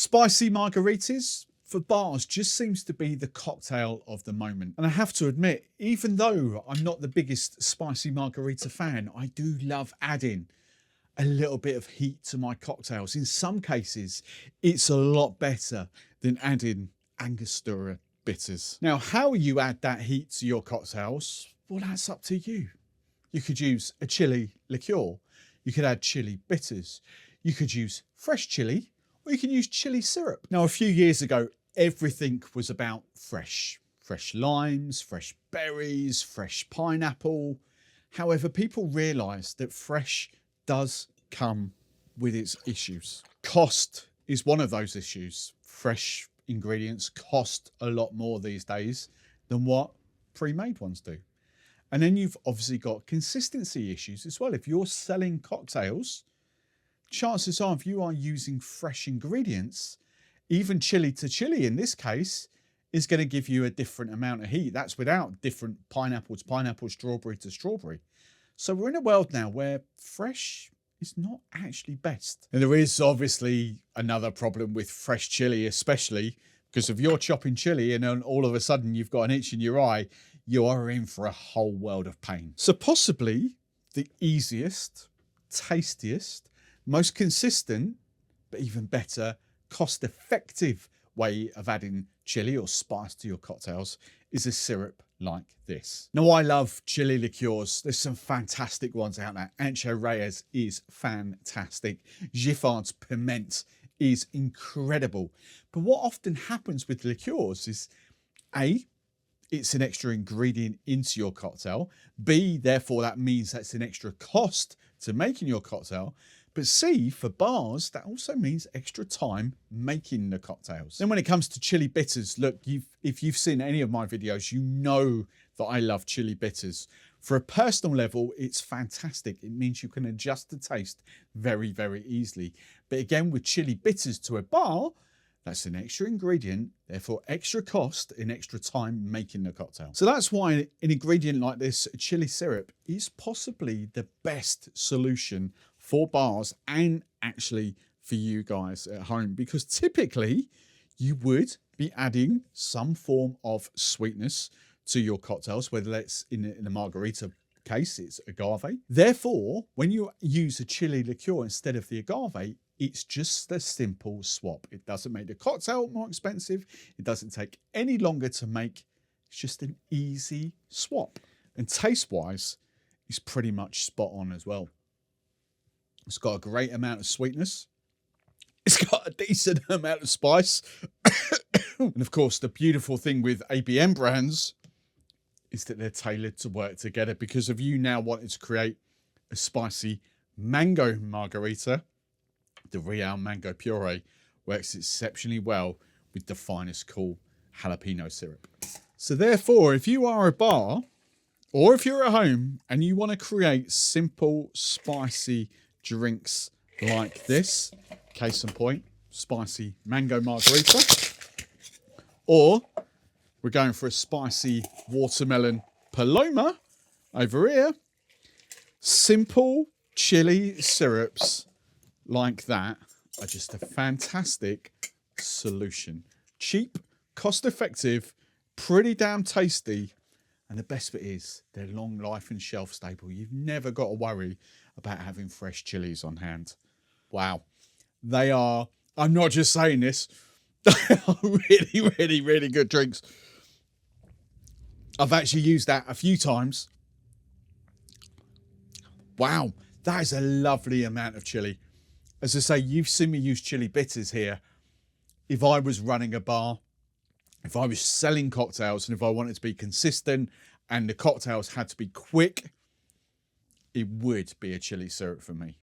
Spicy margaritas for bars just seems to be the cocktail of the moment. And I have to admit, even though I'm not the biggest spicy margarita fan, I do love adding a little bit of heat to my cocktails. In some cases, it's a lot better than adding Angostura bitters. Now, how you add that heat to your cocktails, well, that's up to you. You could use a chili liqueur. You could add chili bitters. You could use fresh chili, or you can use chili syrup. Now, a few years ago, everything was about fresh. Fresh limes, fresh berries, fresh pineapple. However, people realised that fresh does come with its issues. Cost is one of those issues. Fresh ingredients cost a lot more these days than what pre-made ones do. And then you've obviously got consistency issues as well. If you're selling cocktails, chances are if you are using fresh ingredients, even chili to chili in this case, is going to give you a different amount of heat. That's without different pineapple to pineapple, strawberry to strawberry. So we're in a world now where fresh is not actually best. And there is obviously another problem with fresh chili, especially because if you're chopping chili and then all of a sudden you've got an itch in your eye, you are in for a whole world of pain. So possibly the easiest, tastiest, most consistent, but even better, cost-effective way of adding chili or spice to your cocktails is a syrup like this. Now, I love chili liqueurs. There's some fantastic ones out there. Ancho Reyes is fantastic. Giffard's Piment is incredible. But what often happens with liqueurs is A, it's an extra ingredient into your cocktail. B, therefore that means that's an extra cost to making your cocktail. But C, for bars, that also means extra time making the cocktails. Then when it comes to chili bitters, look, if you've seen any of my videos, you know that I love chili bitters. For a personal level, it's fantastic. It means you can adjust the taste very, very easily. But again, with chili bitters to a bar, that's an extra ingredient, therefore extra cost and extra time making the cocktail. So that's why an ingredient like this, chili syrup, is possibly the best solution for bars and actually for you guys at home, because typically you would be adding some form of sweetness to your cocktails, whether that's in a margarita case, it's agave. Therefore, when you use a chili liqueur instead of the agave, it's just a simple swap. It doesn't make the cocktail more expensive. It doesn't take any longer to make. It's just an easy swap. And taste-wise, it's pretty much spot on as well. It's got a great amount of sweetness. It's got a decent amount of spice. And of course, the beautiful thing with ABM brands is that they're tailored to work together, because if you now wanted to create a spicy mango margarita, the Real Mango Puree works exceptionally well with the finest cool jalapeno syrup. So therefore, if you are a bar or if you're at home and you want to create simple, spicy drinks like this, case in point, spicy mango margarita, or we're going for a spicy watermelon paloma over here, simple chili syrups like that are just a fantastic solution. Cheap, cost effective, pretty damn tasty. And the best bit is they're long life and shelf stable. You've never got to worry about having fresh chilies on hand. Wow. They are, I'm not just saying this, they are really, really, really good drinks. I've actually used that a few times. Wow. That is a lovely amount of chili. As I say, you've seen me use chili bitters here. If I was running a bar, if I was selling cocktails, and if I wanted to be consistent and the cocktails had to be quick, it would be a chili syrup for me.